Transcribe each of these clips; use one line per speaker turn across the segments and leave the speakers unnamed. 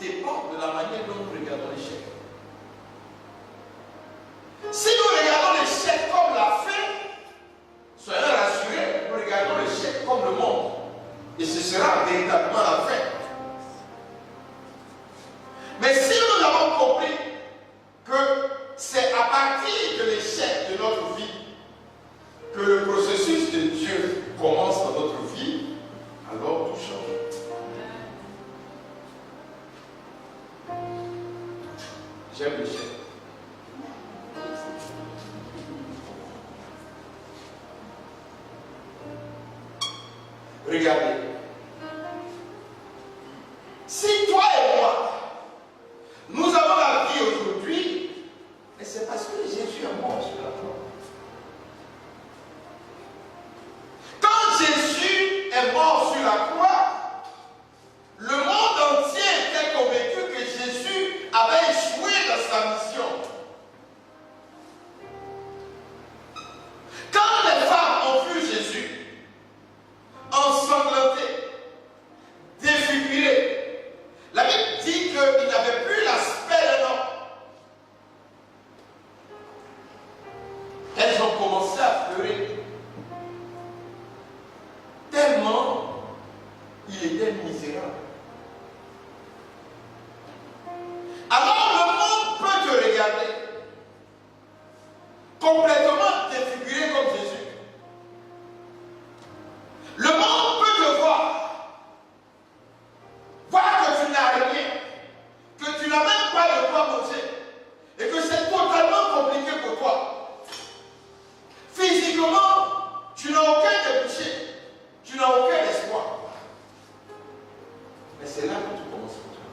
dépend de la manière dont nous regardons l'échec. Si nous regardons l'échec comme la fin, soyez rassurés, nous regardons l'échec comme le monde. Et ce sera véritablement la fin. Mais si nous avons compris que c'est à partir de l'échec de notre vie que le processus de Dieu commence dans notre vie, alors tout change. J'aime l'échec. Regardez. Si toi et moi, nous avons la vie aujourd'hui, et c'est parce que Jésus est mort sur la croix. Quand Jésus est mort sur la croix, le monde entier était convaincu que Jésus avait échoué dans sa mission. Quand les femmes ont vu Jésus, ensanglanté, défiguré, la Bible dit qu'il n'avait plus l'aspect d'un homme. Elles ont commencé à pleurer. Tellement il était misérable. Alors le monde peut te regarder complètement défiguré comme Jésus. Le monde peut te voir que tu n'as rien, que tu n'as même pas de quoi manger, et que c'est totalement compliqué pour toi. Physiquement, tu n'as aucun débouché, tu n'as aucun espoir. Mais c'est là que tu commences pour toi.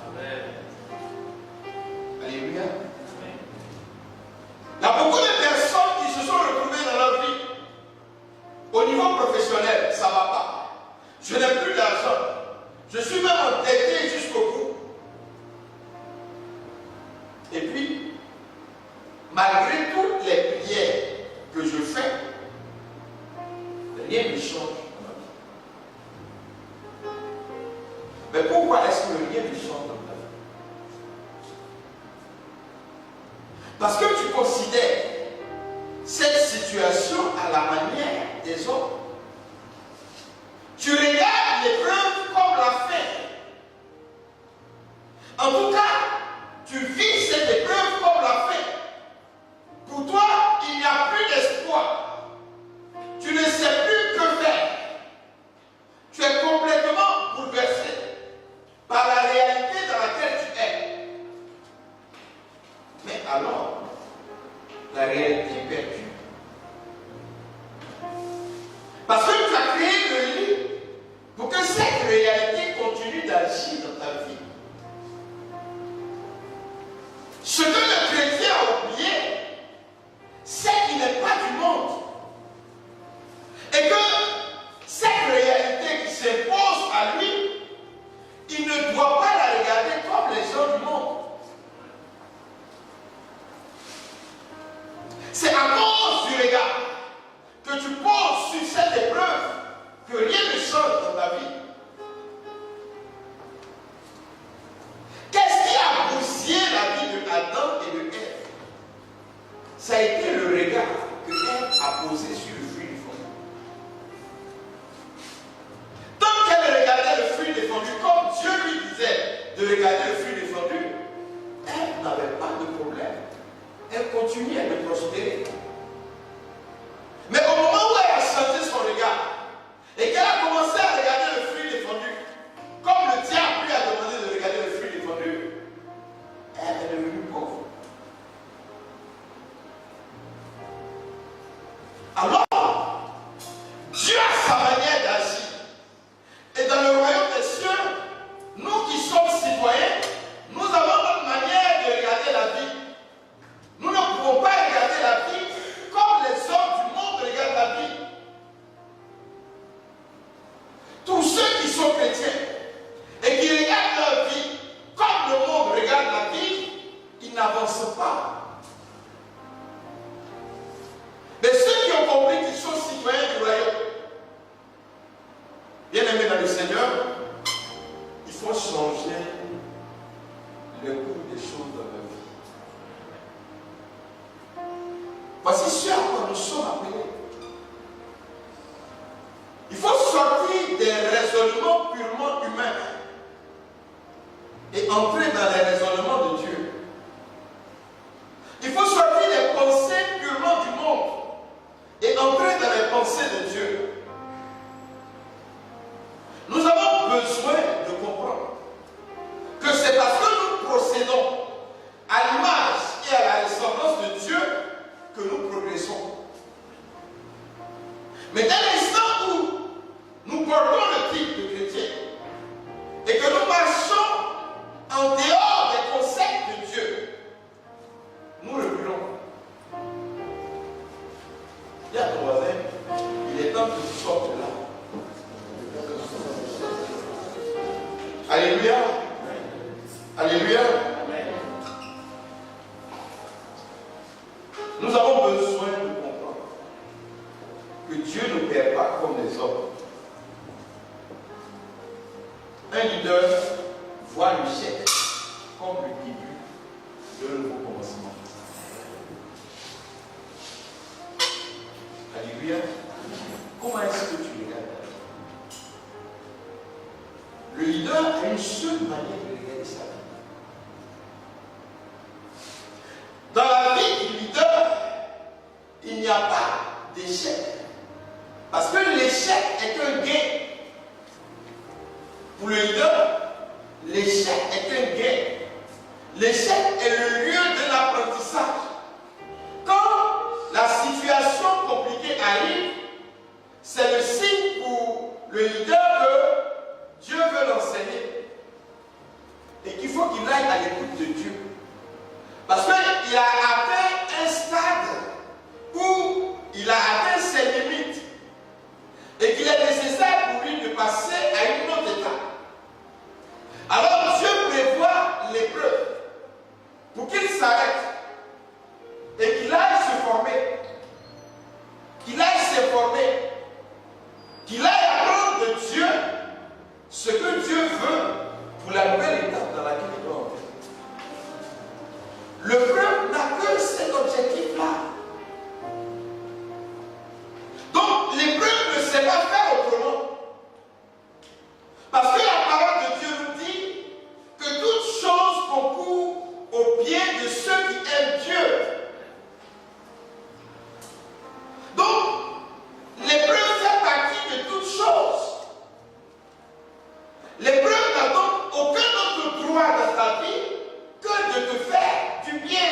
Amen. Alléluia. Amen. Il y a beaucoup de personnes qui se sont retrouvées dans leur vie. Au niveau professionnel, ça ne va pas. Je n'ai plus d'argent. Je suis même endetté jusqu'au bout. Et puis, malgré toutes les prières que je fais, rien ne change dans ma vie. Mais pourquoi est-ce que rien ne change dans ta vie? Parce que tu considères cette situation à la manière des autres. Tu regardes l'épreuve comme la fin. En tout cas, tu vis cette épreuve comme la fin. Pour toi, il n'y a plus d'espoir. Tu ne sais plus que faire. Tu es complètement bouleversé par la réalité dans laquelle tu es. Mais alors, la réalité est perdue. Parce que tu as créé le lit pour que cette réalité continue d'agir dans ta vie. Ce que le chrétien a oublié, c'est qu'il n'est pas du monde. Et que cette réalité qui s'impose à lui, il ne doit pas la regarder comme les gens du monde. C'est à cause du regard que tu poses sur cette épreuve que rien ne change dans ta vie. Qu'est-ce qui a bousillé la vie de Adam et de Ève? Ça a été le regard que Ève a posé sur le fruit défendu. Tant qu'elle regardait le fruit défendu, comme Dieu lui disait de regarder le fruit défendu, Ève n'avait pas de problème. Elle continuait de prospérer. Mais au moment où elle a changé son regard et qu'elle a commencé à regarder le fruit défendu, comme le diable lui a demandé de regarder le fruit défendu, elle est devenue pauvre. Alors, Dieu a sa manière d'agir. Et dans le royaume des cieux, nous qui sommes citoyens, nous avons notre manière de regarder la vie. Nous ne pouvons pas regarder la vie comme les hommes du monde regardent la vie. Tous ceux qui sont chrétiens et qui regardent leur vie comme le monde regarde la vie, ils n'avancent pas. Mais ceux qui ont compris qu'ils sont citoyens du royaume, bien aimés dans le Seigneur, il faut changer le cours des choses dans leur vie. Voici ce à quoi nous sommes appelés. Il faut sortir des raisonnements purement humains et entrer dans les raisonnements de Dieu. Il faut sortir des pensées purement du monde et entrer dans les pensées de Dieu. Nous avons besoin de comprendre que c'est parce que nous procédons à l'image et à la ressemblance de Dieu que nous progressons. Mais dès l'instant où nous portons le titre de chrétien et que nous marchons en dehors des concepts de Dieu, nous reculons. Dis à ton voisin, il est temps que tu sortes de là. Alléluia. Alléluia. Nous avons besoin de comprendre que Dieu ne perd pas comme les hommes. Un leader voit l'échec comme le début d'un nouveau commencement. Alléluia. Comment est-ce que tu regardes? Le leader a une seule manière de regarder sa vie. Dans la vie du leader, il n'y a pas d'échec. Parce que l'échec est un gain. Pour le leader, l'échec est un gain. L'échec est le lieu de l'apprentissage. Quand la situation compliquée arrive, c'est le signe pour le leader que Dieu veut l'enseigner. Et qu'il faut qu'il aille à l'écoute de Dieu. Parce qu'il a atteint un stade où il a atteint ses limites. Et qu'il est nécessaire pour lui de passer à une autre étape. Alors Dieu prévoit l'épreuve pour qu'il s'arrête et qu'il aille se former, qu'il aille apprendre de Dieu ce que Dieu veut pour la nouvelle étape dans laquelle il doit entrer. Le peuple n'a que cet objectif-là. Donc l'épreuve ne sait pas faire autrement. Parce que la parole de Dieu nous dit que toute chose concourt au bien de ceux qui aiment Dieu. Donc, l'épreuve fait partie de toute chose. L'épreuve n'a donc aucun autre droit dans ta vie que de te faire du bien.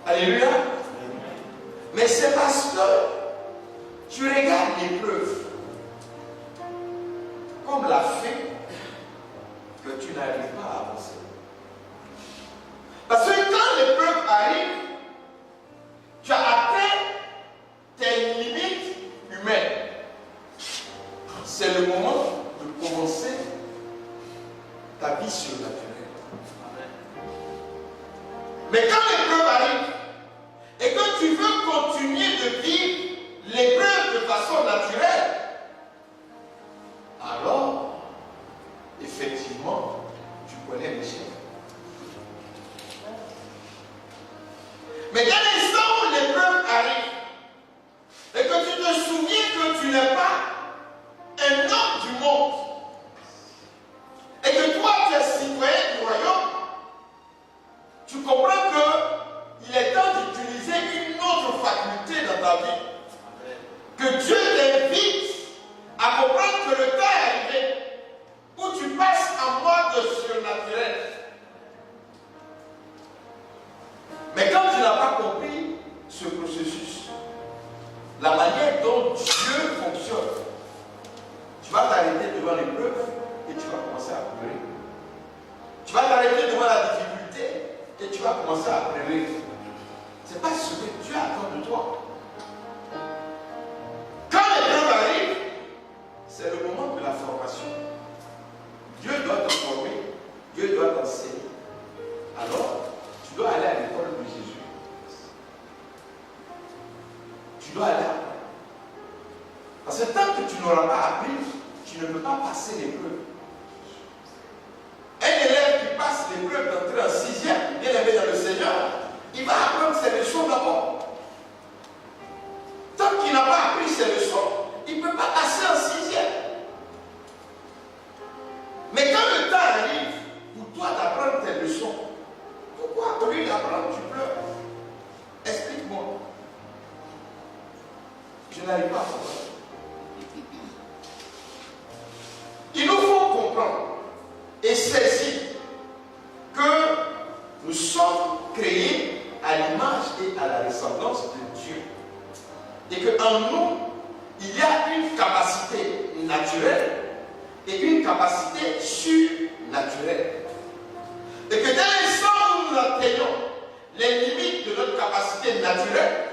Alléluia. Mais c'est parce que tu regardes l'épreuve comme la fée que tu n'arrives pas à avancer. Parce que quand l'épreuve arrive, tu as atteint tes limites humaines. C'est le moment de commencer ta vie surnaturelle. Mais quand l'épreuve arrive et que tu veux continuer de vivre l'épreuve de façon naturelle, alors, effectivement, tu connais l'échec. Mais dans l'instant où l'épreuve arrive, et que tu te souviens que tu n'es pas un homme du monde, et que toi tu es citoyen du royaume, tu comprends qu'il est temps d'utiliser une autre faculté dans ta vie. Que Dieu t'invite à comprendre que le temps est arrivé où tu passes en mode surnaturel. Mais quand tu n'as pas compris ce processus, la manière dont Dieu fonctionne, tu vas t'arrêter devant l'épreuve et tu vas commencer à pleurer. Tu vas t'arrêter devant la difficulté et tu vas commencer à pleurer. Ce n'est pas ce que Dieu attend de toi. Quand l'épreuve arrive, c'est le moment de la formation. Dieu doit te former, Dieu doit t'enseigner. Alors, tu dois aller à l'école de Jésus. Tu dois aller apprendre. Parce que tant que tu n'auras pas appris, tu ne peux pas passer l'épreuve. épreuves d'entrer en 6e, bien aimé dans le Seigneur, il va apprendre ses leçons d'abord. Tant qu'il n'a pas appris ses leçons, il ne peut pas passer en 6e. Mais quand le temps arrive pour toi d'apprendre tes leçons, pourquoi au lieu d'apprendre, tu pleures? Explique-moi. Je n'arrive pas à comprendre. Il nous faut comprendre et saisir que nous sommes créés à l'image et à la ressemblance de Dieu. Et qu'en nous, il y a une capacité naturelle et une capacité surnaturelle. Et que dès l'instant où nous atteignons les limites de notre capacité naturelle,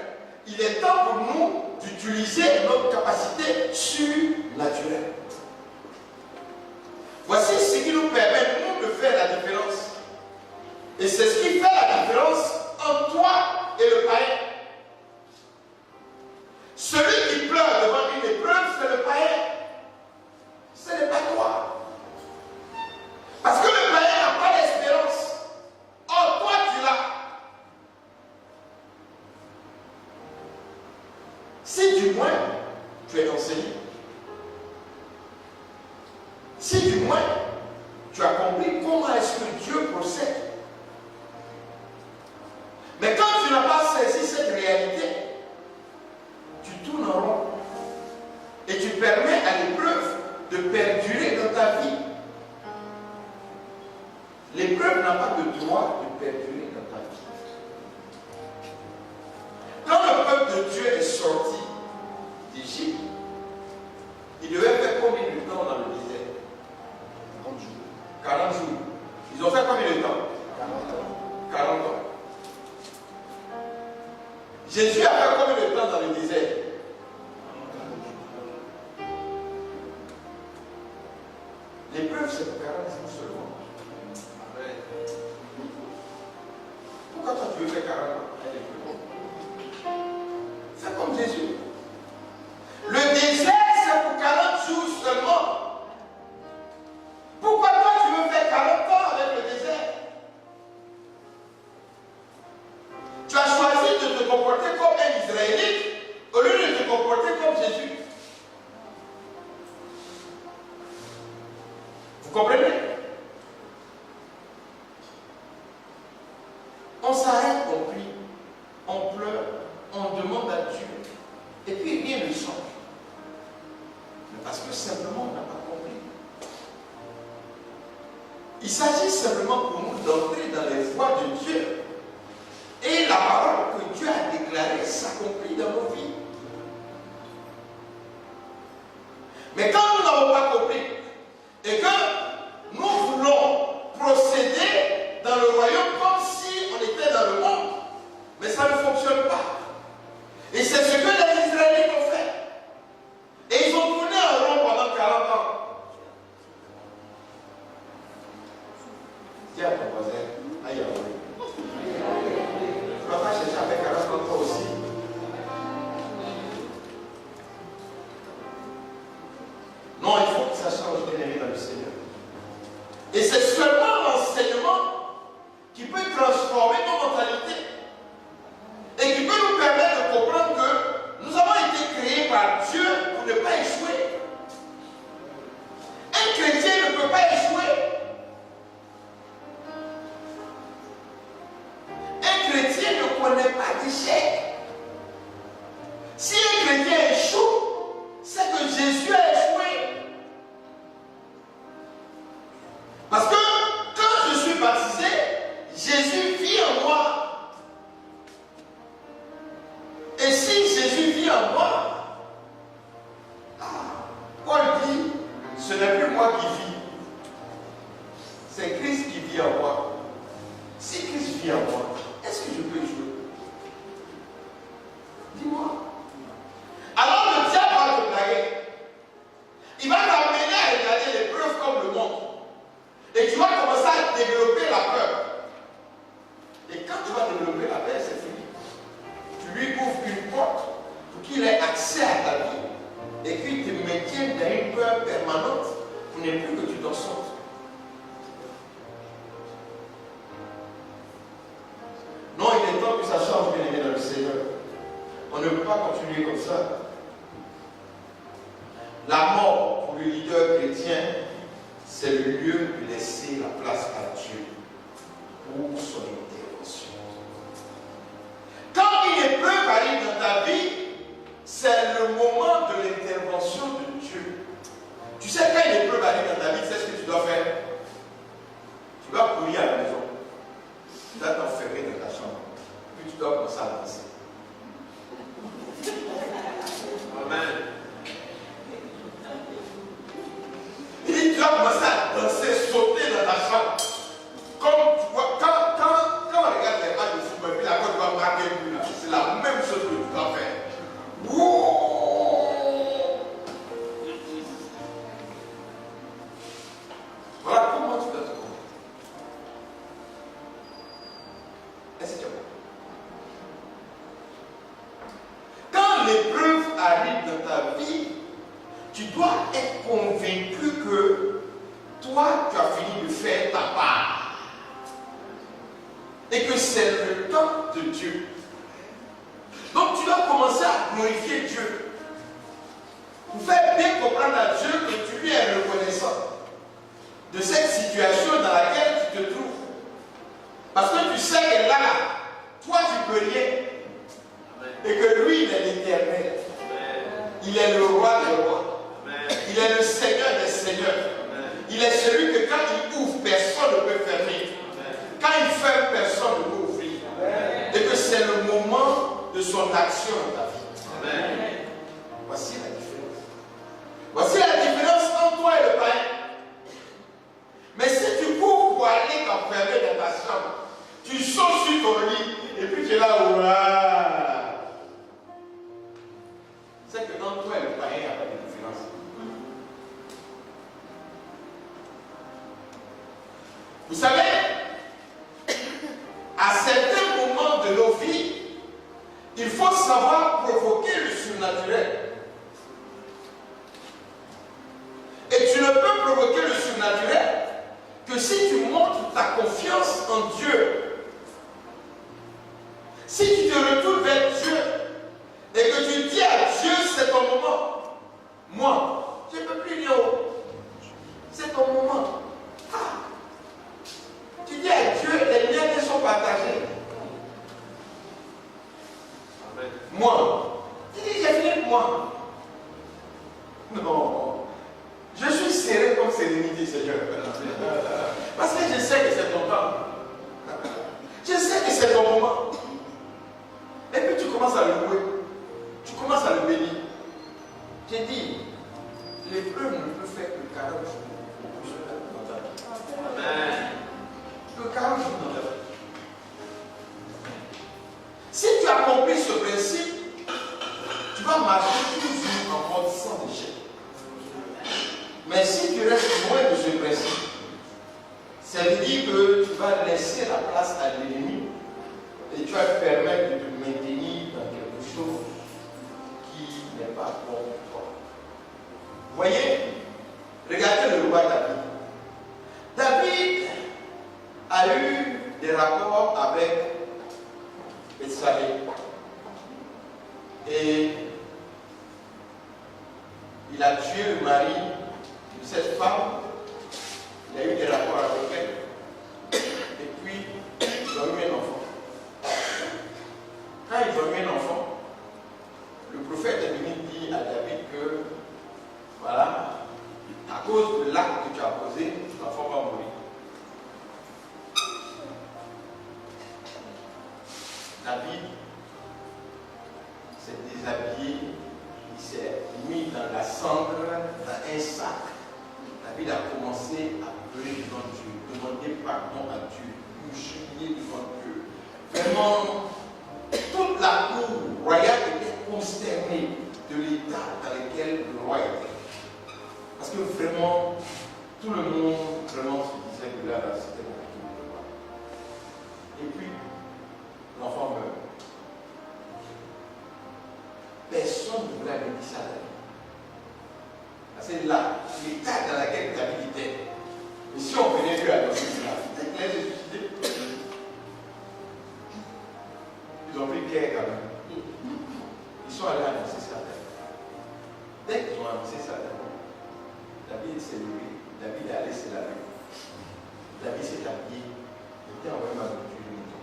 il est temps pour nous d'utiliser notre capacité surnaturelle. Voici ce qui nous permet, nous, de faire la différence. Et c'est ce qui fait la différence entre toi et le païen. Celui qui pleure devant une épreuve, c'est le païen. Ce n'est pas toi. Parce que le païen n'a pas d'espérance. Or, toi, tu l'as. Si du moins, tu es enseigné. Si du moins, tu as compris comment est-ce que Dieu procède. Mais quand tu n'as pas saisi cette réalité, tu tournes en rond. Et tu permets à l'épreuve de perdurer dans ta vie. L'épreuve n'a pas de droit de perdurer dans ta vie. Quand le peuple de Dieu est sorti d'Égypte, il devait faire combien de temps dans le désert? 40 jours. 40 jours. Ils ont fait combien de temps? 40 ans. Jésus a fait combien de temps dans le désert? L'épreuve, c'est pour 40 jours seulement. Pourquoi toi tu veux faire 40 ans? Fais comme Jésus. Le désert, c'est pour 40 jours seulement. Pourquoi toi tu veux faire 40 ans avec le désert? Tu as choisi de te comporter comme un Israélite au lieu de te comporter comme Jésus. Vous comprenez? On s'arrête, on prie, on pleure, on demande à Dieu. Et puis rien ne change. Mais parce que simplement on n'a pas compris. Il s'agit simplement pour nous d'entrer dans les voies de Dieu. Et la parole que Dieu a déclarée s'accomplit dans nos vies. Mais quand nous n'avons pas compris et que nous voulons procéder dans le royaume comme si on était dans le monde, mais ça ne fonctionne pas. Et c'est ce que les Israélites ont fait. Et ils ont tourné en rond pendant 40 ans. Dis à ton voisin, aïe, aïe. Tu ne vas pas chercher à faire 40 ans toi aussi. Non, il faut que ça change, bien aimé dans le Seigneur. Et c'est seulement l'enseignement qui peut transformer nos mentalités et qui peut nous permettre de comprendre que nous avons été créés par Dieu pour ne pas échouer. Un chrétien ne peut pas échouer. Un chrétien ne connaît pas d'échec. Si un chrétien échoue, c'est que Jésus a échoué. Parce que quand je suis baptisé, Jésus vit en moi. Et si Jésus vit en moi, Paul dit, ce n'est plus moi qui vis, c'est Christ qui vit en moi. Si Christ vit en moi, est-ce que je peux jouer? Dis-moi. Alors le diable va te blaguer. Il va t'amener à regarder l'épreuve comme le monde. Et tu vas commencer à développer la peur. Et quand tu vas développer la peur, c'est fini. Tu lui ouvres une porte pour qu'il ait accès à ta vie et qu'il te maintienne dans une peur permanente pour ne plus que tu t'en sortes. ça. La mort pour le leader chrétien, c'est le lieu de laisser la place à Dieu pour son intervention. Quand une épreuve arrive dans ta vie, c'est le moment de l'intervention de Dieu. Tu sais, quand une épreuve arrive dans ta vie, tu sais ce que tu dois faire? Tu dois courir à la maison. Tu dois t'enfermer dans ta chambre. Puis tu dois commencer à danser. Amen. Il dit, tu dois commencer à danser, sauter dans ta chambre. Comme tu vois, quand on regarde les matchs de football, puis la Côte va marquer un but, c'est la même chose que tu dois faire. Voilà comment tu dois te comporter. Est-ce que tu as compris? Quand l'épreuve arrive dans ta vie, tu dois être convaincu que toi, tu as fini de faire ta part. Et que c'est le temps de Dieu. Donc tu dois commencer à glorifier Dieu. Pour faire bien comprendre à Dieu que tu lui es reconnaissant de cette situation dans laquelle tu te trouves. Parce que tu sais que là, toi tu peux rien. Et que lui, il est l'éternel. Il est le roi des rois. Il est le Seigneur des seigneurs. Il est celui que quand il ouvre, personne ne peut fermer. Quand il ferme, personne ne peut ouvrir. Et que c'est le moment de son action dans ta vie. Voici la différence. Voici la différence entre toi et le païen. Mais si tu cours pour aller t'enfermer dans ta chambre, tu sautes sur ton lit et puis tu es là, ouah. C'est que entre toi et le païen, il n'y a pas de différence. Vous savez, à certains moments de nos vies, il faut savoir provoquer le surnaturel. Et tu ne peux provoquer le surnaturel que si tu montres ta confiance en Dieu. Si tu te retournes vers Dieu et que tu dis à Dieu, c'est ton moment. Moi, je ne peux plus dire, c'est ton moment. Ah. Tu dis à Dieu, les miens sont partagés. Amen. Moi, tu dis, j'ai fini de moi. Non, je suis serré comme sérénité, Seigneur. Parce que je sais que c'est ton temps. Je sais que c'est ton moment. Et puis tu commences à le louer. Tu commences à le bénir. J'ai dit, l'épreuve ne peut faire que 40 jours. Amen. Que 40 jours dans ta vie. Si tu accomplis ce principe, tu vas marcher toujours en mode sans échec. Mais si tu restes loin de ce principe, ça veut dire que tu vas laisser la place à l'ennemi et tu vas te permettre de te maintenir dans quelque chose qui n'est pas bon pour toi. Vous voyez, regardez le roi David. David a eu des rapports avec Bethsabée. Et il a tué le mari de cette femme. Il a eu des rapports avec elle. Et puis, ils ont eu un enfant. Quand ils ont eu un enfant, le prophète est venu dire à David que, voilà, à cause de l'acte que tu as posé, l'enfant va mourir. David s'est déshabillé, il s'est mis dans la cendre, dans un sac. David a commencé à pleurer devant Dieu, demander pardon à Dieu, lui jubiler devant Dieu. Vraiment, toute la cour royale était consternée de l'état dans lequel le roi était. Parce que vraiment, tout le monde vraiment se disait que là, c'était compliqué pour le roi. Et puis, l'enfant meurt. Personne ne voulait aller dire ça à David. Parce que là, l'état dans lequel David était. Et si on venait lui annoncer cela, avec les suicidés, ils ont pris Pierre quand même. Ils sont allés annoncer ça. de s'est levé. David est allé se laver. David s'est habillé. Il était envoyé ma voiture de mouton.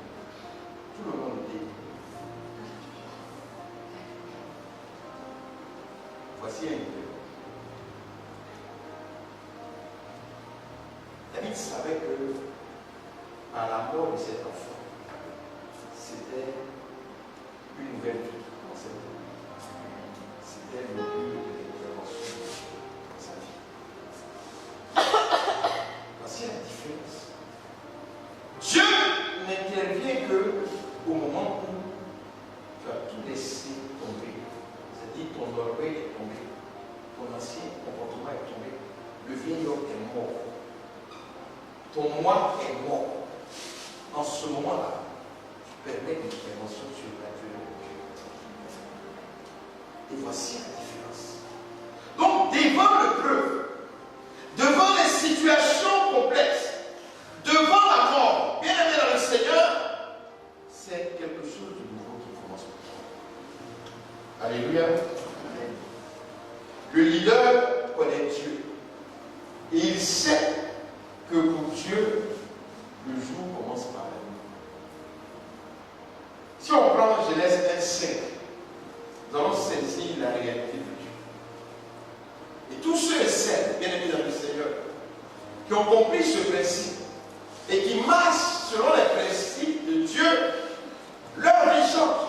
Tout le monde était. Voici un peu. David savait que à la mort de cet enfant, c'était une nouvelle vie dans cette vie. C'était le but de l'intervention dans sa vie. Voici la différence. Dieu n'intervient qu'au moment où tu as tout laissé tomber. C'est-à-dire ton orgueil est tombé, ton ancien comportement est tombé, le vieil homme est mort. Ton moi est mort. En ce moment-là, tu permets une intervention surnaturelle de Dieu. Et voici la différence. Donc, devant l'épreuve, devant les situations complexes, devant la mort, bien aimé dans le Seigneur, c'est quelque chose de nouveau qui commence pour toi. Alléluia. Le leader connaît Dieu. Et il sait que pour Dieu, le jour commence par la nuit. Si on prend Genèse 1:5, nous allons saisir la réalité de Dieu. Et tous ceux et celles, bien aimés dans le Seigneur, qui ont compris ce principe et qui marchent selon les principes de Dieu, leur vie change.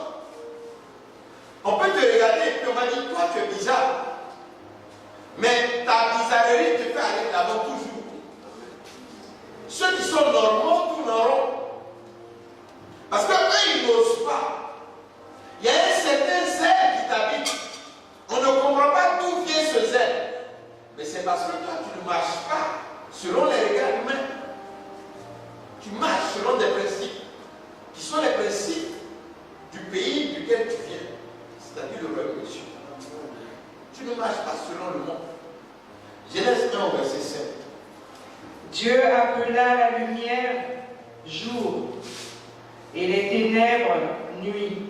On peut te regarder et puis on va dire, toi tu es bizarre. Mais ta bizarrerie te fait aller de l'avant toujours. Ceux qui sont normaux tournent en rond. Parce qu'eux, ils n'osent pas. Il y a un certain zèle qui t'habite. On ne comprend pas d'où vient ce zèle. Mais c'est parce que toi, tu ne marches pas selon les regards humains. Tu marches selon des principes qui sont les principes du pays duquel tu viens. C'est-à-dire le royaume de Dieu. Tu ne marches pas selon le monde. Genèse 1, verset 7.
Dieu appela la lumière jour et les ténèbres nuit.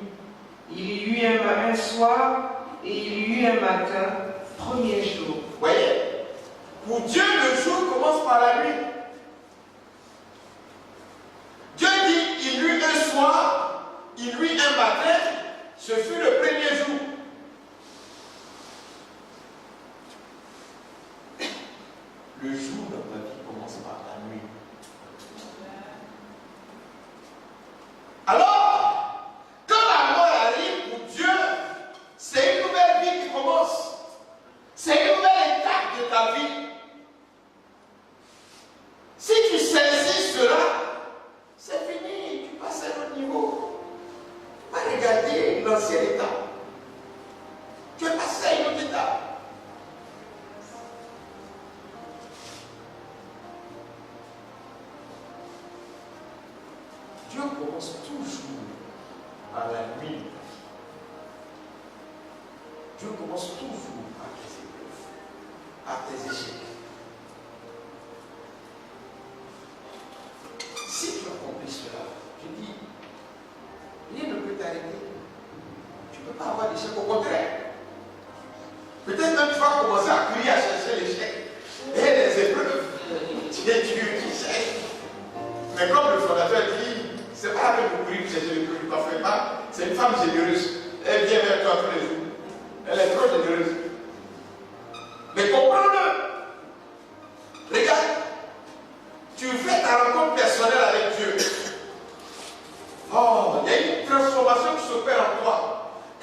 Il y eut un soir et il y eut un matin, premier jour.
Vous voyez, pour Dieu, le jour commence par la nuit. Dieu dit, il y eut un soir, il y eut un matin, ce fut le premier jour. Le jour de ta vie commence par la nuit. Alors, quand la mort arrive pour Dieu, c'est une nouvelle vie qui commence. C'est une nouvelle étape de ta vie. Si tu saisis cela, c'est fini, tu passes à un autre niveau. Va regarder l'ancien état. Tu es passé à une autre étape. Dieu commence toujours à la nuit. Dieu commence toujours à tes épreuves, à tes échecs. Si tu accomplis cela, je dis, rien ne peut t'arrêter. Tu ne peux pas avoir d'échec, au contraire. Peut-être même tu vas commencer à crier, à chercher l'échec et les épreuves. Tu es Dieu qui sait. Mais comme le fondateur dit, c'est pas la peine de courir pour chercher l'épreuve, tu ne t'en fais pas. C'est une femme généreuse. Elle vient vers toi tous les jours. Elle est trop généreuse. Mais comprends-le. Regarde. Tu fais ta rencontre personnelle avec Dieu. Oh, il y a une transformation qui s'opère en toi.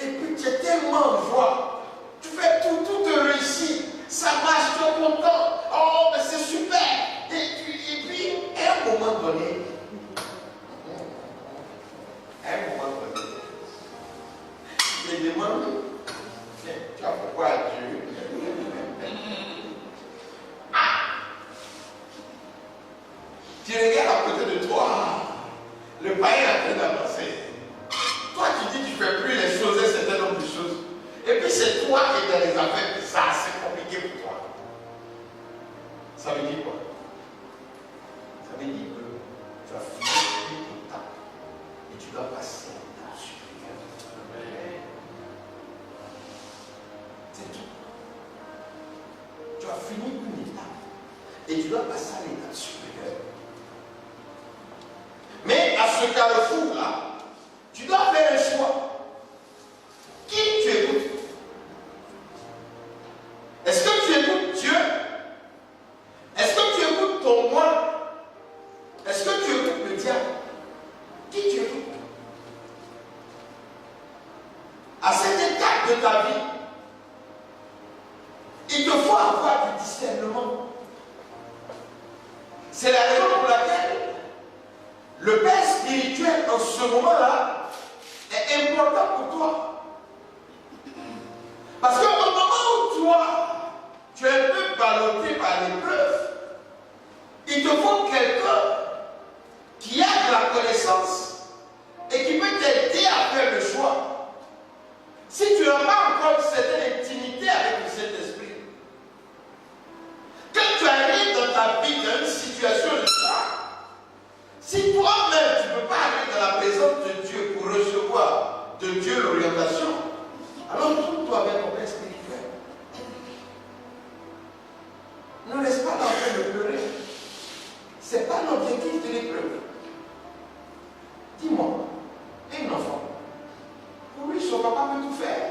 Et puis tu es tellement en joie. Tu fais tout, tout te réussit. Ça marche, tu es content. Oh, mais c'est super. Et puis, à un moment donné, il me demande, tu as pourquoi Dieu? Tu regardes à côté de toi, le païen est en train d'avancer. Toi, tu dis que tu ne fais plus les choses, un certain nombre de choses. Et puis c'est toi qui es dans les affaires bizarres, c'est compliqué pour toi. Ça veut dire quoi? Ça veut dire que tu as fini une étape et tu dois passer à l'étape supérieure. C'est tout. Tu as fini une étape. Et tu dois passer à l'étape supérieure. Mais à ce carrefour-là, tu dois faire un choix. Qui tu écoutes? Est-ce que tu écoutes Dieu? Est-ce que tu écoutes ton moi? Est-ce que tu écoutes le diable? Qui tu écoutes? À cette étape de ta vie, il te faut avoir du discernement. C'est la raison pour laquelle le père spirituel en ce moment-là est important pour toi. Parce qu'au moment où toi, tu es un peu ballotté par l'épreuve, il te faut quelqu'un qui a de la connaissance et qui peut t'aider à faire le choix. Si tu n'as pas encore une certaine intimité avec le Saint-Esprit, quand tu arrives dans ta vie dans une situation de ça, si toi-même tu ne peux pas aller dans la présence de Dieu pour recevoir de Dieu l'orientation, alors trouve-toi avec ton père spirituel. Ne laisse pas l'enfant de pleurer. Ce n'est pas l'objectif de l'épreuve. Dis-moi, un enfant, pour lui, son papa peut tout faire.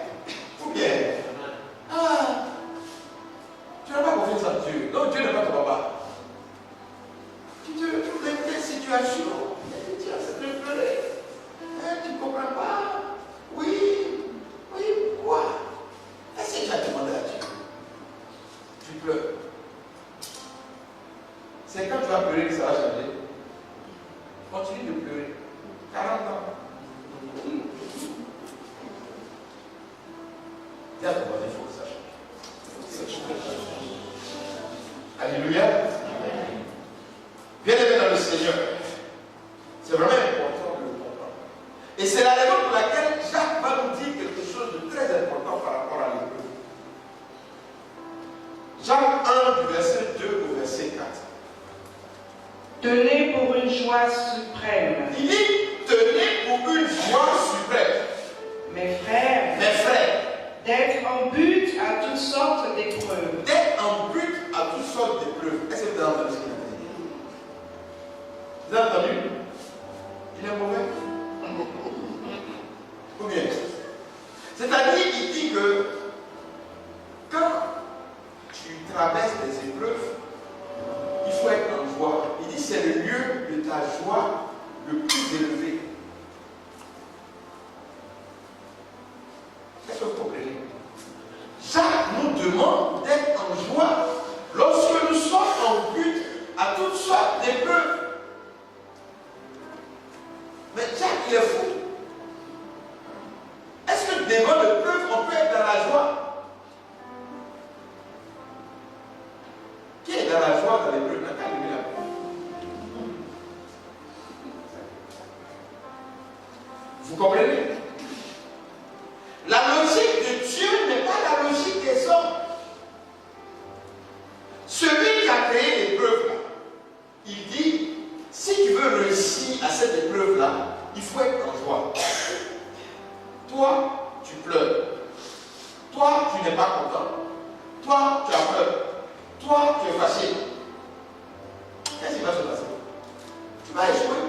Ou bien, tu n'as pas confiance en Dieu. Donc Dieu n'est pas ton papa. Tu te trouves dans une situation, tu as de pleurer. Tu ne comprends pas. Oui, pourquoi? Est-ce que tu as demandé à Dieu? Tu pleures. C'est quand tu vas pleurer que ça va changer. Continue de pleurer. 40 ans. Dis à ton voisin, il faut que ça change. Alléluia. Bien-aimé dans le Seigneur, c'est vraiment important de le comprendre. Et c'est la raison pour laquelle Jacques va nous dire quelque chose de très important par rapport à l'épreuve. Jacques 1, du verset 2 au verset 4.
Tenez pour une joie suprême.
Il dit, tenez pour une joie suprême.
Mes frères, d'être en but à toutes sortes d'épreuves.
D'être en but à toutes sortes d'épreuves. Est-ce que vous avez entendu ce qu'il a dit? Vous avez entendu? Il est mauvais? Ou bien? C'est-à-dire, il dit que quand tu traverses des épreuves, il faut être en joie. Il dit c'est le lieu de ta joie le plus élevé. Est-ce que vous comprenez? Jacques nous demande d'être en joie lorsque nous sommes en but à toutes sortes d'épreuves. Mais Jacques, il est fou. Est-ce que devant l'épreuve, on peut être dans la joie? Qui est dans la joie dans l'épreuve? Vous comprenez? La logique de Dieu n'est pas la logique des hommes. Celui qui a créé l'épreuve là, il dit, si tu veux réussir à cette épreuve-là, il faut être en joie. Toi, tu pleures. Toi, tu n'es pas content. Toi, tu as peur. Toi, tu es fâché. Qu'est-ce qui va se passer? Tu vas échouer.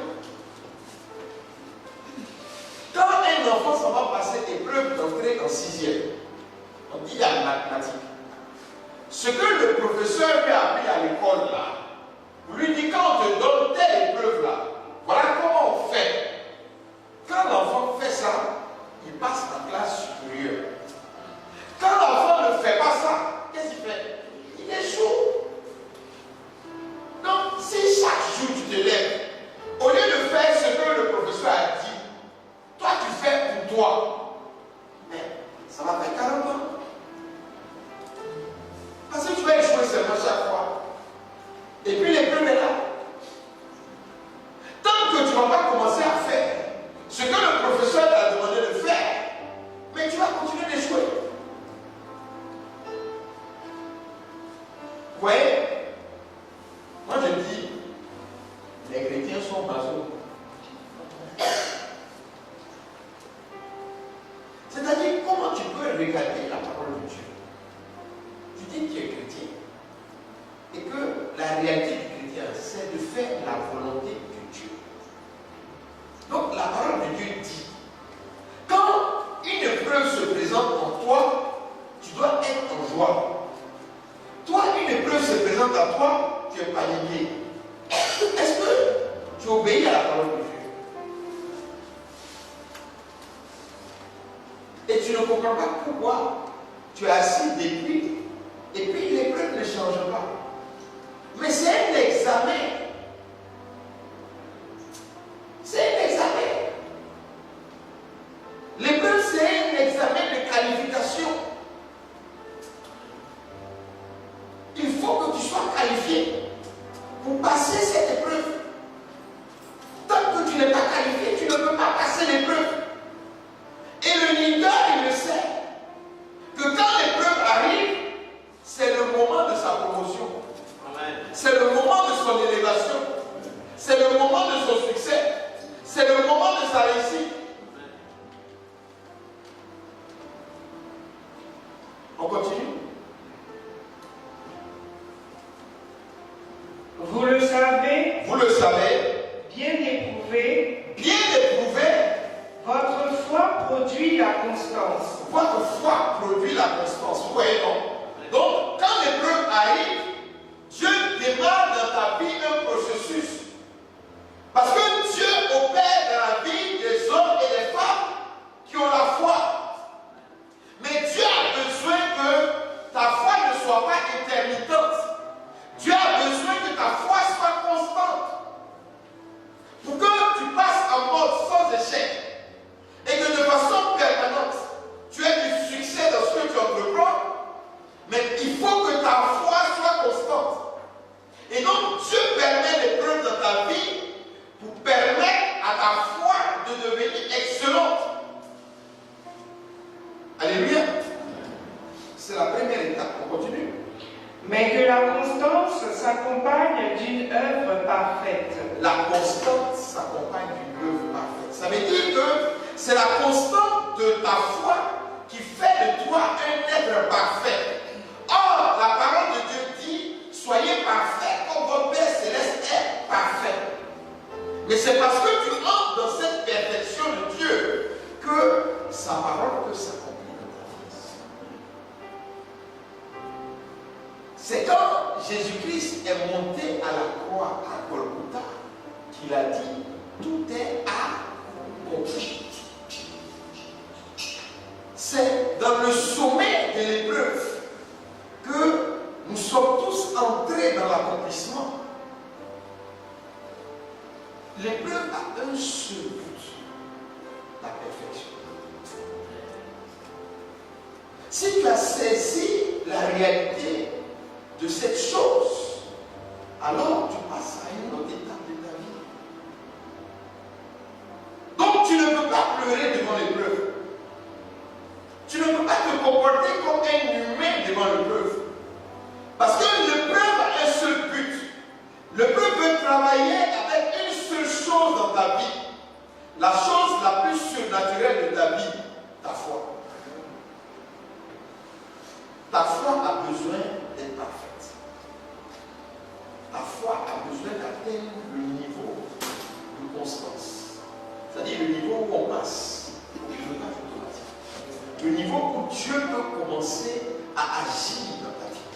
Quand un enfant s'en va passer épreuve d'entrée en 6e, on dit à la mathématique, ce que le professeur lui a appris à l'école là, vous lui dit quand on te donne telle épreuve là, voilà comment on fait. Quand l'enfant fait ça, il passe en classe supérieure. Quand l'enfant ne fait pas ça, qu'est-ce qu'il fait? Il échoue. Donc, si chaque jour tu te lèves, au lieu de faire ce que le professeur a dit, toi tu fais pour toi, mais ça va faire 40 ans. Parce que tu vas échouer seulement chaque fois. Et puis l'épreuve est là. Tant que tu ne vas pas commencer à faire ce que le professeur t'a demandé de faire, mais tu vas continuer d'échouer. Vous voyez? Moi je dis, les chrétiens sont masos. C'est-à-dire, comment tu peux regarder la parole de Dieu? Tu dis que tu es chrétien et que la réalité du chrétien, c'est de faire la volonté de Dieu. Donc la parole de Dieu dit, quand une épreuve se présente en toi, tu dois être en joie. Toi, une épreuve se présente à toi, tu es paniqué. Est-ce que tu obéis à la parole de Dieu? Et tu ne comprends pas pourquoi tu es assis depuis et puis l'épreuve ne change pas. Mais c'est un examen. C'est un examen. L'épreuve, c'est un examen de qualification. Il faut que tu sois qualifié pour passer cette épreuve. Tant que tu n'es pas qualifié, tu ne peux pas passer l'épreuve. Et le leader, il le sait, que quand l'épreuve arrive, c'est le moment de sa promotion. C'est le moment de son élévation. C'est le moment de son succès. C'est le moment de sa réussite. On continue.
Vous le savez.
Vous le savez.
Bien éprouvé.
Bien éprouvé.
Votre foi produit la constance.
Votre foi produit la constance. Vous voyez, non? Donc, quand l'épreuve arrive, Dieu démarre dans ta vie un processus. Parce que Dieu opère dans la vie des hommes et des femmes qui ont la foi. Mais Dieu a besoin que ta foi ne soit pas intermittente. Dieu a besoin que ta foi soit constante. Pour que tu passes en mode sans échec. Et que de façon permanente, tu aies du succès dans ce que tu entreprends. Mais il faut que ta foi soit constante. Et donc, Dieu permet l'épreuve dans ta vie pour permettre à ta foi de devenir excellente. Alléluia. C'est la première étape. On continue.
Mais que la constance s'accompagne d'une œuvre parfaite.
La constante s'accompagne d'une œuvre parfaite. Ça veut dire que c'est la constante de ta foi qui fait de toi un être parfait. Or, la parole de Dieu dit, soyez parfaits comme votre Père Céleste est parfait. Mais c'est parce que tu entres dans cette perfection de Dieu que sa parole peut s'accomplir dans ta vie. C'est quand Jésus-Christ est monté à la croix à Golgotha qu'il a dit, tout est accompli. C'est dans le sommet de l'épreuve que nous sommes tous entrés dans l'accomplissement. L'épreuve a un seul but, la perfection. Si tu as saisi la réalité de cette chose, alors tu passes à une autre étape de ta vie. Donc tu ne peux pas pleurer devant l'épreuve. Tu ne peux pas te comporter comme un humain devant l'épreuve. Parce que l'épreuve a un seul but. L'épreuve peut travailler avec une seule chose dans ta vie. La chose la plus surnaturelle de ta vie, ta foi. Ta foi a besoin d'être parfaite. Ta foi a besoin d'atteindre le niveau de constance. C'est-à-dire le niveau où on passe au pilotage automatique. Le niveau où Dieu peut commencer à agir dans ta vie.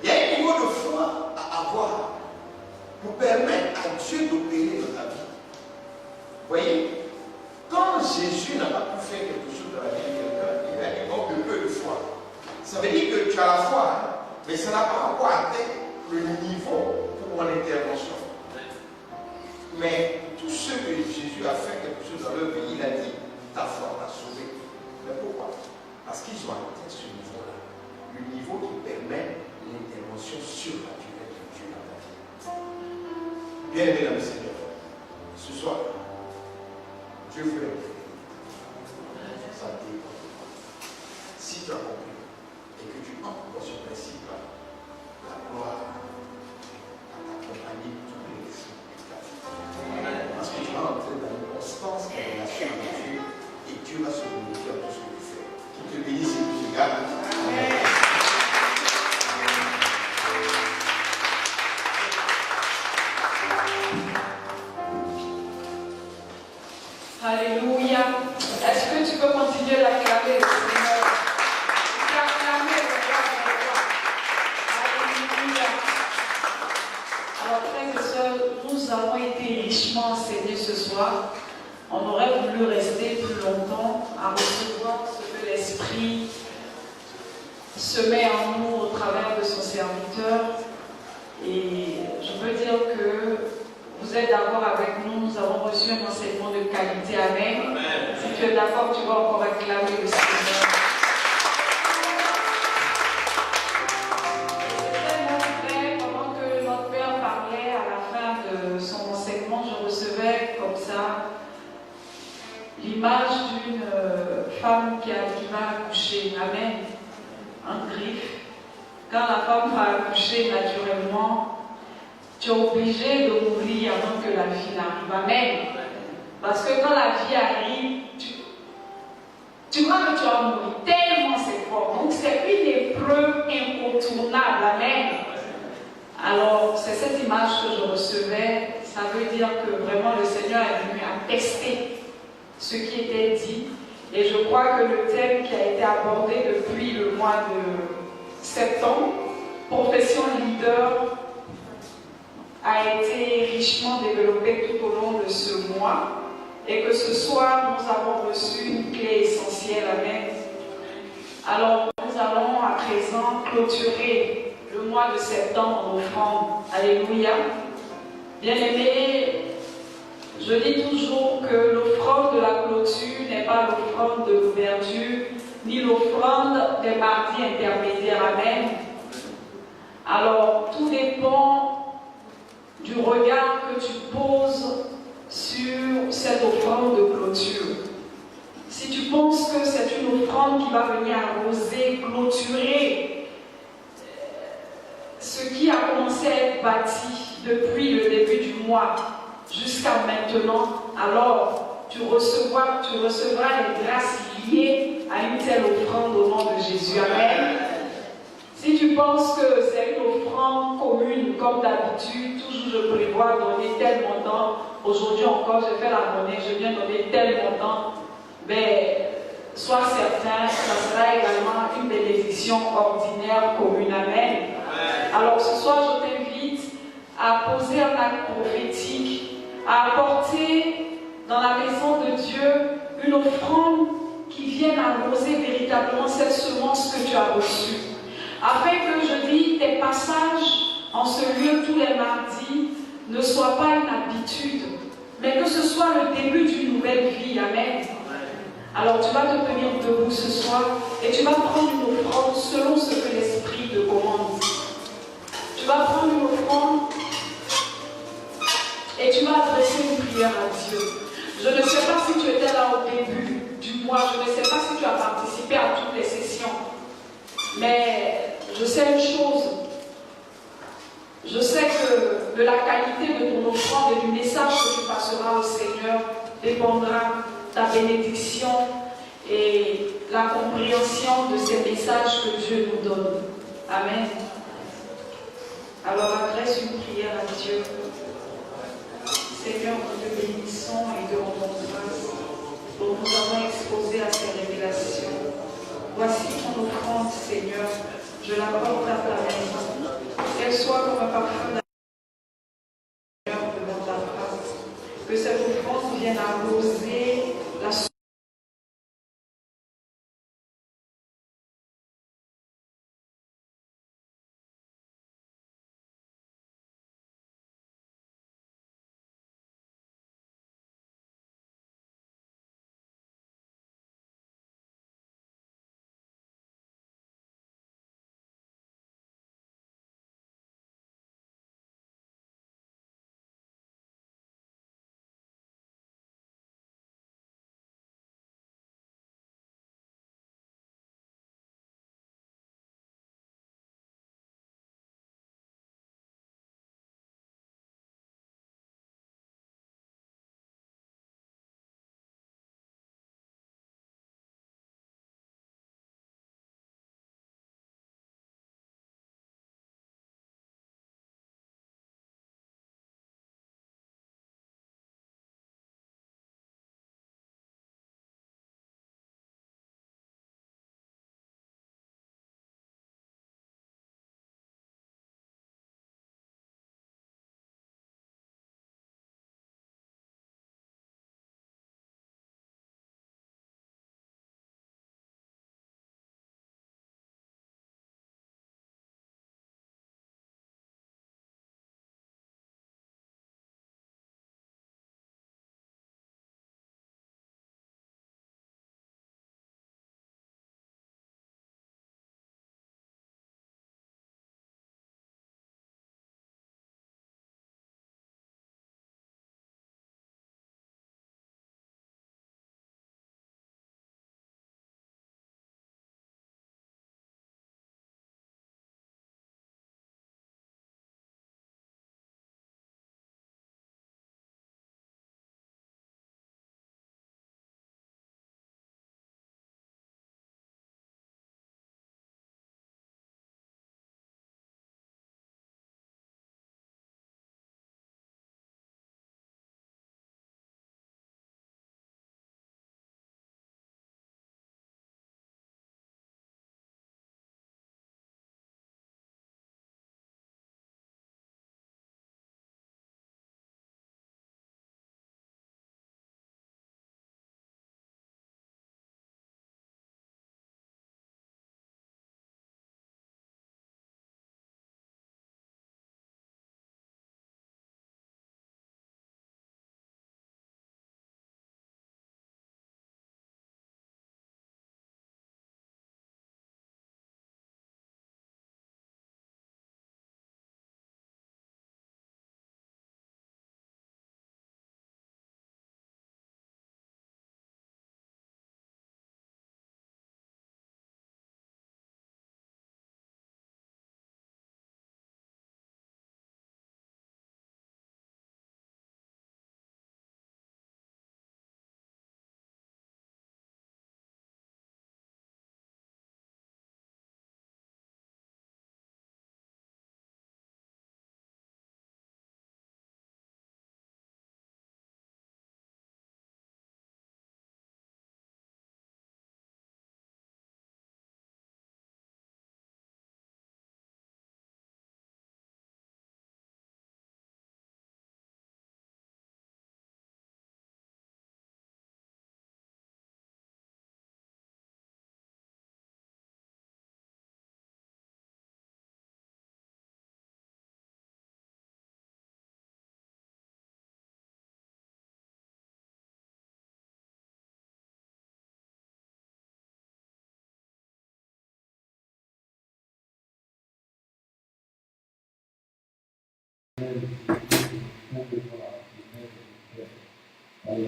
Il y a un niveau de foi à avoir pour permettre à Dieu d'opérer dans ta vie. Vous voyez, quand Jésus n'a pas pu faire quelque chose dans la vie de quelqu'un, il a évoqué un peu de foi. Ça veut dire que tu as la foi, hein, mais ça n'a pas encore atteint le niveau pour mon intervention. Mais tous ceux que Jésus a fait quelque chose dans leur vie, il a dit, ta foi t'a sauvé. Mais pourquoi? Parce qu'ils ont atteint ce niveau-là. Le niveau qui permet l'intervention surnaturelle de Dieu dans la vie. Bien aimé dans le Seigneur, ce soir, Dieu veut ça dépend. Si tu as compris et que tu entres dans ce principe, la gloire à t'accompagner tous les jours de ta vie. Parce que tu vas entrer dans une constance de relation avec Dieu et Dieu va se glorifier à tout ce que tu fais. Qu'il te bénisse et qu'il te garde. Amen.
nous avons été richement enseignés ce soir. On aurait voulu rester plus longtemps à recevoir ce que l'Esprit se met en nous au travers de son serviteur. Et je peux dire que vous êtes d'accord avec nous, nous avons reçu un enseignement de qualité. Amen.
Amen.
Si tu es d'accord, tu vas encore acclamer le Seigneur. C'est tellement vrai, pendant que notre Père parlait à la fin de son enseignement, je recevais comme ça l'image d'une femme qui va accoucher. Amen. En griffe. Quand la femme va accoucher naturellement, tu es obligé de mourir avant que la vie n'arrive. Amen. Parce que quand la vie arrive, tu crois que tu vas mourir. Tellement c'est fort. Donc c'est une épreuve incontournable. Amen. Alors c'est cette image que je recevais. Ça veut dire que vraiment le Seigneur est venu attester ce qui était dit. Et je crois que le thème qui a été abordé depuis le mois de septembre, profession leader, a été richement développé tout au long de ce mois. Et que ce soir, nous avons reçu une clé essentielle. Amen. Alors, nous allons à présent clôturer le mois de septembre en offrande. Alléluia. Bien-aimés, je dis toujours que l'offrande de la clôture n'est pas l'offrande de l'ouverture, ni l'offrande des mardis intermédiaires. Amen. Alors, tout dépend du regard que tu poses sur cette offrande de clôture. Si tu penses que c'est une offrande qui va venir arroser, clôturer ce qui a commencé à être bâti depuis le début du mois jusqu'à maintenant, alors tu recevras les grâces liées à une telle offrande au nom de Jésus. Amen. Si tu penses que c'est une offrande commune, comme d'habitude, toujours je prévois donner tel montant, aujourd'hui encore je fais la monnaie, je viens donner tel montant, mais sois certain, ça sera également une bénédiction ordinaire commune. Amen. Alors ce soir, je t'invite à poser un acte prophétique, à apporter dans la maison de Dieu une offrande qui vienne arroser véritablement cette semence que tu as reçue. Afin que, je dis, tes passages en ce lieu tous les mardis ne soient pas une habitude, mais que ce soit le début d'une nouvelle vie. Amen. Alors tu vas te tenir debout ce soir et tu vas prendre une offrande selon ce que l'Esprit te commande. Tu vas prendre une offrande et tu vas adresser une prière à Dieu. Je ne sais pas si tu étais là au début du mois, je ne sais pas si tu as participé à toutes les sessions, mais je sais une chose. Je sais que de la qualité de ton offrande et du message que tu passeras au Seigneur dépendra ta bénédiction et la compréhension de ces messages que Dieu nous donne. Amen. Alors adresse une prière à Dieu. Seigneur, nous te bénissons et te rendons grâce pour nous avoir exposés à ces révélations. Voici ton offrande, Seigneur. Je la porte à ta main. Qu'elle soit comme un parfum d'amour devant ta face. Que cette offrande vienne arroser la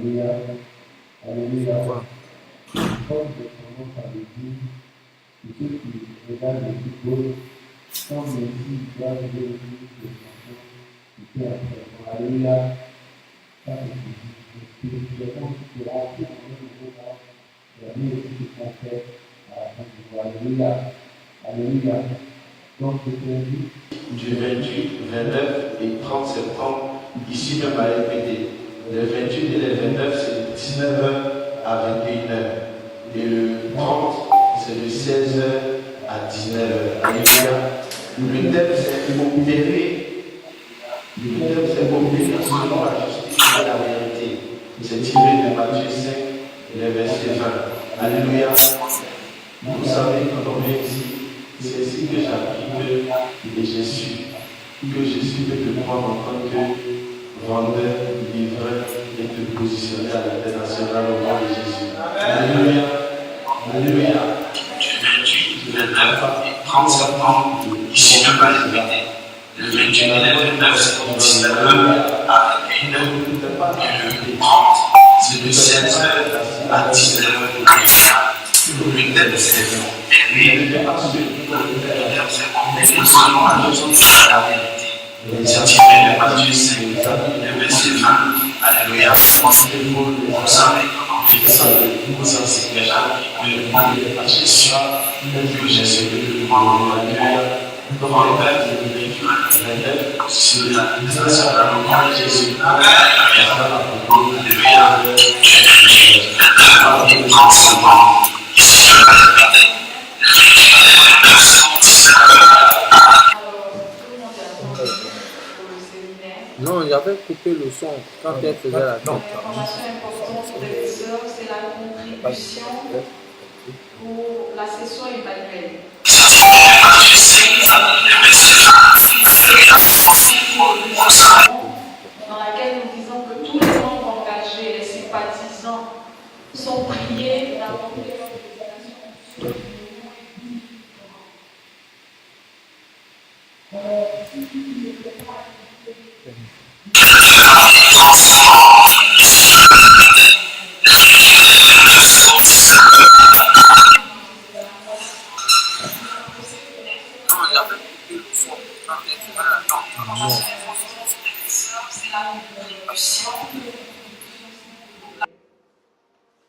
Alléluia. Alléluia. Comme je commence à le dire, pour ceux qui regardent le football, quand Messi doit jouer le champion, il fait un très Alléluia. Ça, c'est spirituellement, c'est là, c'est dans le nouveau monde. Il y a mieux aussi qu'on fait à la fin du mois. Alléluia. Alléluia. Donc, je te dis,
du 28, 29 et 30 septembre, ici même à répéter. Le 28 et le 29, c'est de 19h à 21h. Et le 30, c'est de 16h à 19h. Alléluia. Le thème, c'est opérer. Le thème, c'est opérer selon la justice et la vérité. C'est tiré de Matthieu 5, le verset 20. Alléluia. Vous savez, quand on vient ici, c'est ici que j'applique et je suis de te prendre en tant que vendeur, livreur et te positionner à l'international au nom de Jésus. Alléluia. Alléluia. Du 28, 29 et 30 septembre, ici même à répéter. Le 28 et le 29, c'est de 19h à 21h. Et le 30, c'est de 16h à 19h. Le thème, c'est selon la justice et la vérité. C'est tiré de Matthieu 5, le verset 20. Alléluia. Vous savez, quand on vient ici, vous enseignez que Jésus de prendre Alléluia. Vendeur de l'évangile sur la nationale au nom de Jésus. Alléluia. 30 secondes. Ici, je vais répéter.
Non, j'avais coupé le son quand elle faisait la chante.
L'information importante pour les sœurs, c'est la contribution pour la session Emmanuel. Dans laquelle nous disons que tous les membres engagés, les sympathisants, sont priés d'apporter leur déclaration.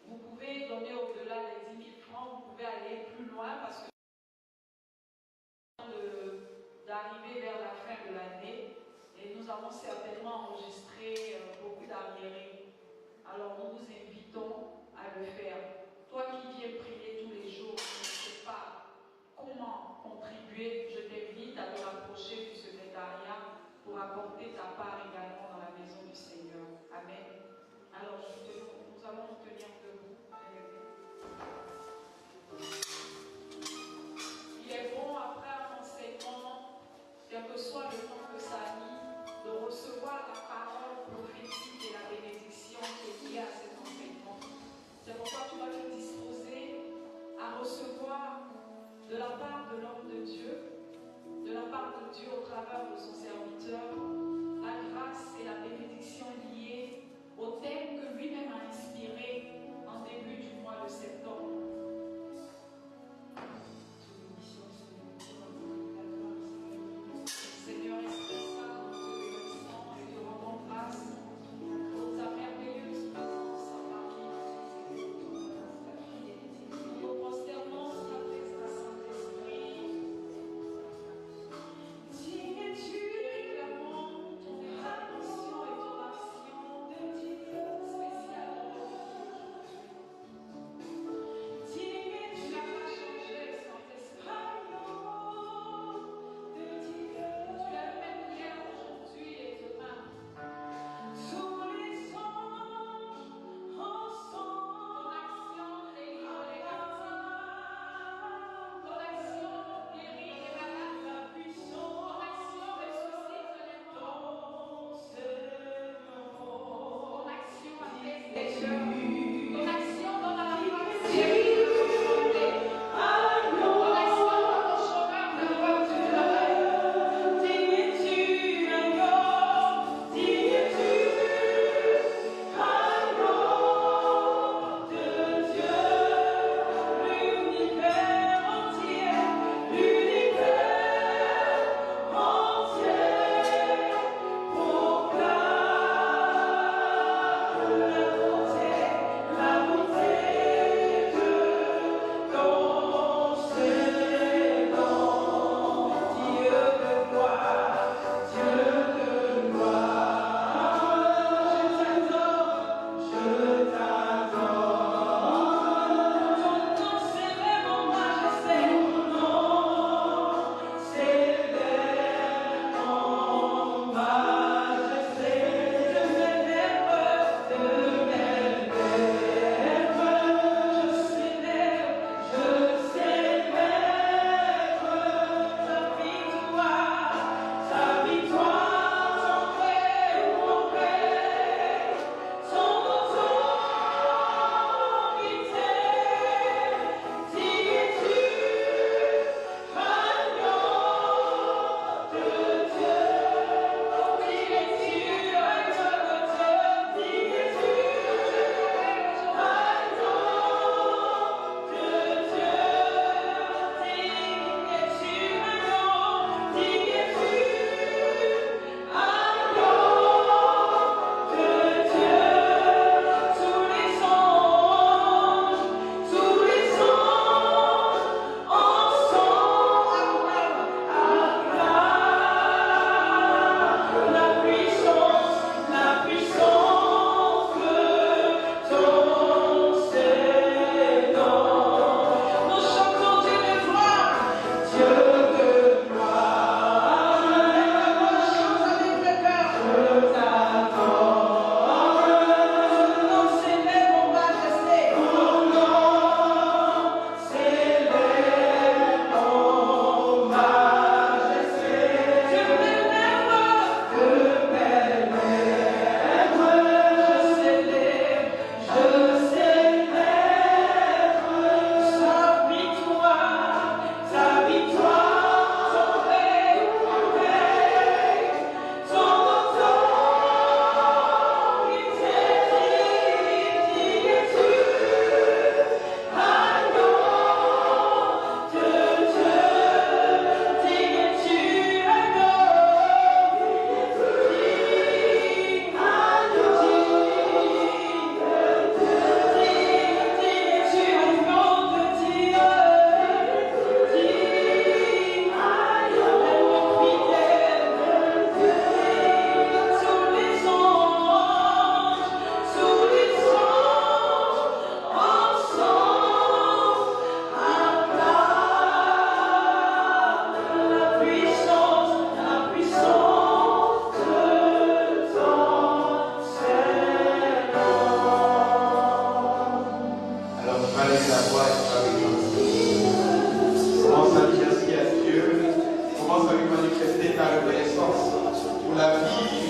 Vous pouvez donner au-delà des 10 000 francs, vous pouvez aller plus loin parce que d'arriver vers la fin de l'année et nous avons certainement enregistré beaucoup d'arriérés. Alors nous vous invitons à le faire. Toi qui viens prier tous les jours, tu ne sais pas comment contribuer, je t'invite à te rapprocher du secrétariat pour apporter ta part également dans la maison du Seigneur. Amen. Alors nous allons nous tenir debout. Il est bon après un enseignement, quel que soit le temps que ça a mis, de recevoir la parole prophétique et la bénédiction qui est liée à cet enseignement. C'est pourquoi tu vas te disposer à recevoir de la part de l'homme de Dieu, de la part de Dieu au travers de son serviteur, la grâce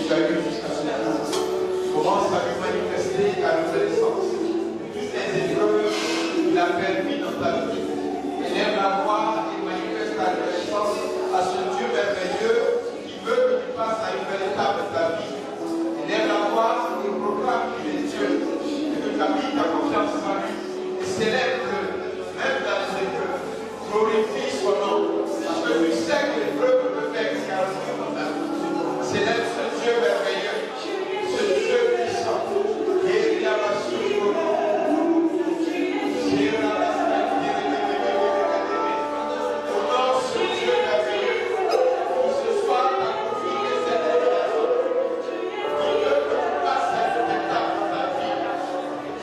tu as eu jusqu'à ce jour. Commence à lui manifester ta reconnaissance. Toutes les épreuves qu'il a permis dans ta vie. Élève la voix et manifeste ta reconnaissance à ce Dieu merveilleux qui veut que tu passes à une belle étape de ta vie. Élève la voix et proclame qu'il est Dieu et que tu as mis ta confiance en lui. Et célèbre-le, même dans les épreuves. Glorifie son nom, parce que tu sais que l'épreuve peut faire caractère dans ta vie. Célèbre ce Dieu merveilleux, ce Dieu puissant. Et il y a ma honore ce Dieu merveilleux. Pour ce soir, ta confie et cette révélation. Qui veut que tu passes à une étape dans ta vie.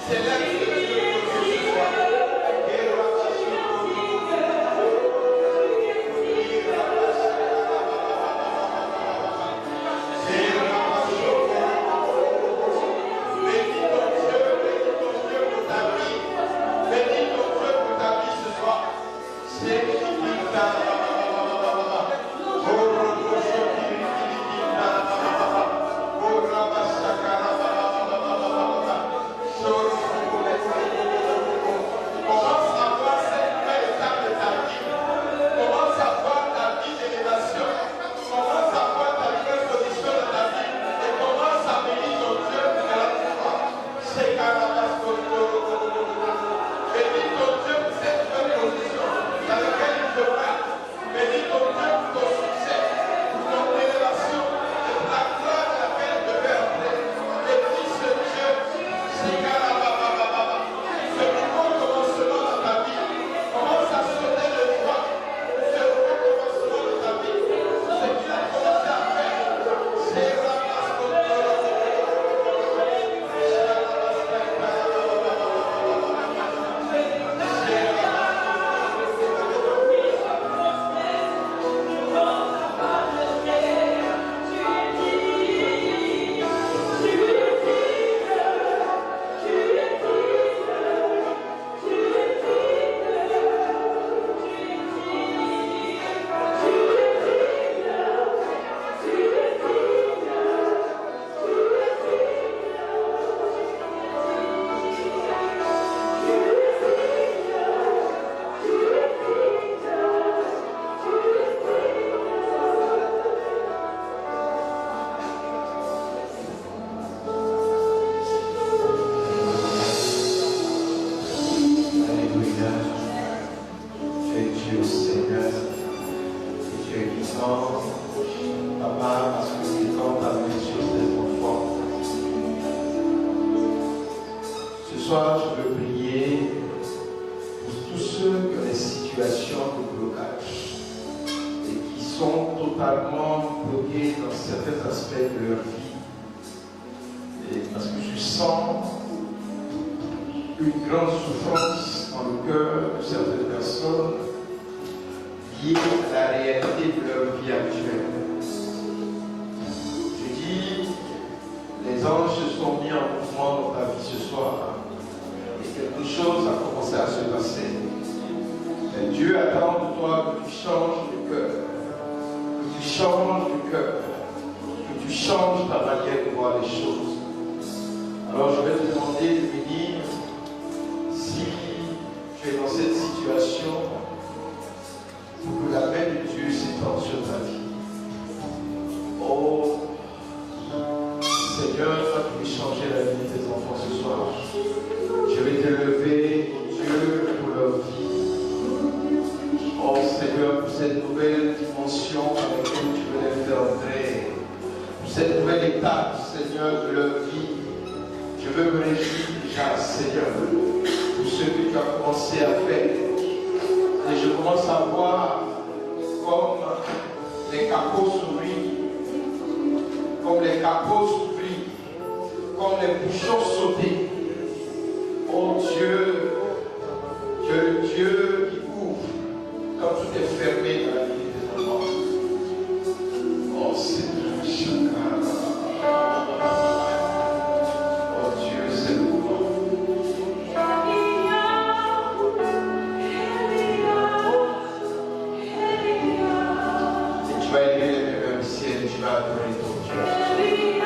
Célèbre ce Dieu pour ce soir.
Tu vas élever les mains au ciel et tu vas adorer ton Dieu.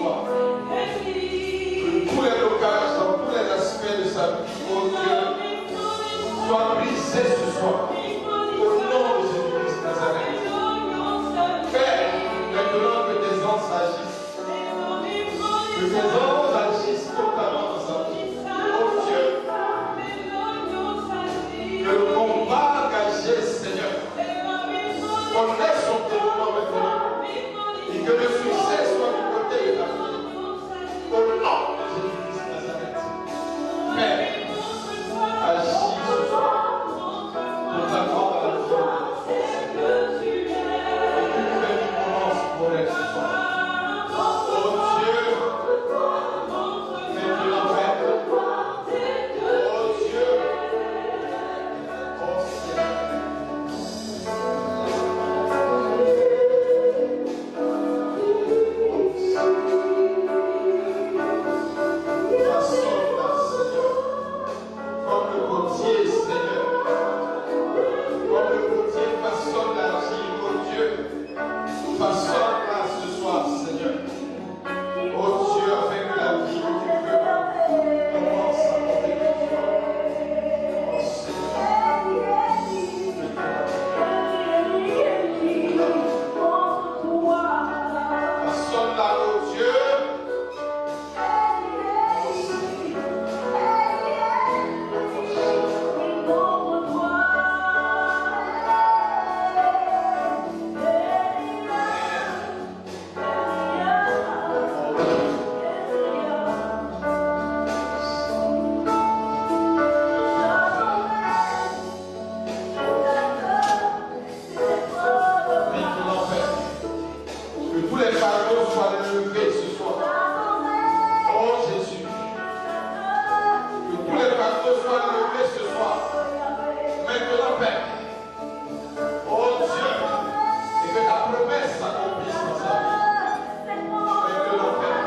soir. Que tous les blocages dans tous les aspects de sa vie, oh Dieu, soient brisés ce soir. Au nom de Jésus-Christ Nazareth. Père, maintenant que tes anges agissent. Que tes anges agissent totalement dans sa vie. Oh Dieu. Que le combat engagé, Seigneur, connaisse son déroulement maintenant. Et que le succès soit du côté de ta vie. Au nom de Jésus-Christ Nazareth. Père, agis ce soir. Totalement dans la vie. Et que tu commences pour elle ce soir. Oh Dieu, fais-tu l'enfer. Oh Dieu, oh façonne-la, Seigneur, comme le potier, Seigneur, comme le potier façonne l'argile, oh Dieu, façonne-la ce soir, Seigneur, oh Dieu, afin que la vie que tu veux commence à monter de toi, oh Seigneur, façonne-la, oh Dieu. Que tous les fardeaux soient levés ce soir. Oh Jésus. Que tous les fardeaux soient levés ce soir. Maintenant, Père. Oh Dieu. Et que ta promesse s'accomplisse dans sa vie. Maintenant, Père.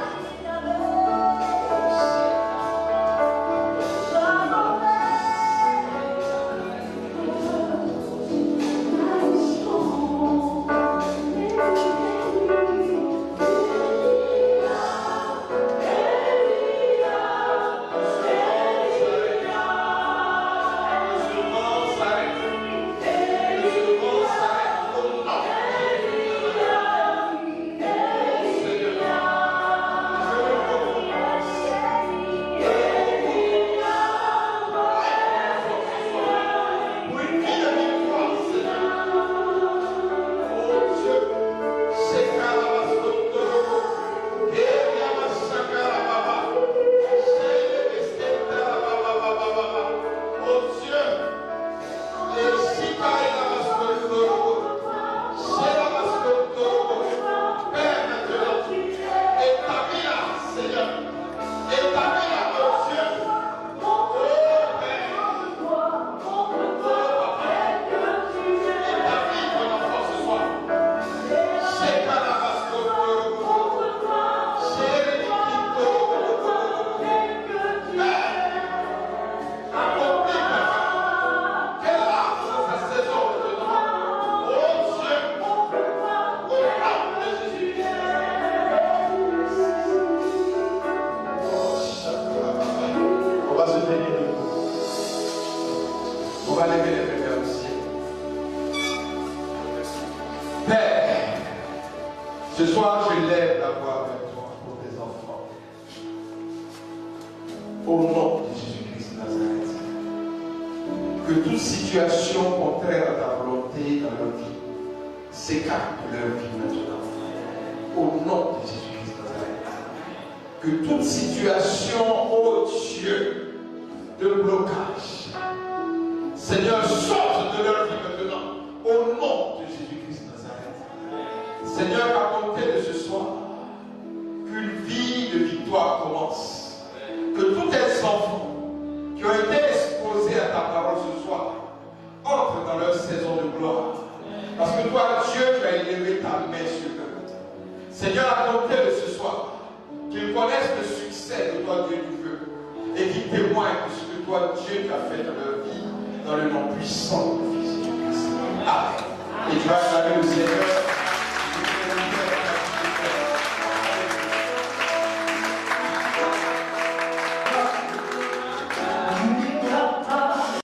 Ce soir, je lève la voix avec toi pour tes enfants. Au nom de Jésus-Christ de Nazareth. Que toute situation contraire à ta volonté dans leur vie s'écarte de leur vie maintenant. Au nom de Jésus-Christ de Nazareth. Que toute situation, ô Dieu, de blocage, Seigneur, sorte de leur vie maintenant. Au nom de Jésus-Christ de Nazareth. Seigneur, à compter de ce soir, qu'une vie de victoire commence. Que tous tes enfants qui ont été exposés à ta parole ce soir entrent dans leur saison de gloire. Parce que toi, Dieu, tu as élevé ta main sur eux. Seigneur, à compter de ce soir, qu'ils connaissent le succès de toi, Dieu du feu, et qu'ils témoignent de ce que toi, Dieu, tu as fait dans leur vie, dans le nom puissant de Fils de Christ. Amen. Et tu vas acclamer le Seigneur.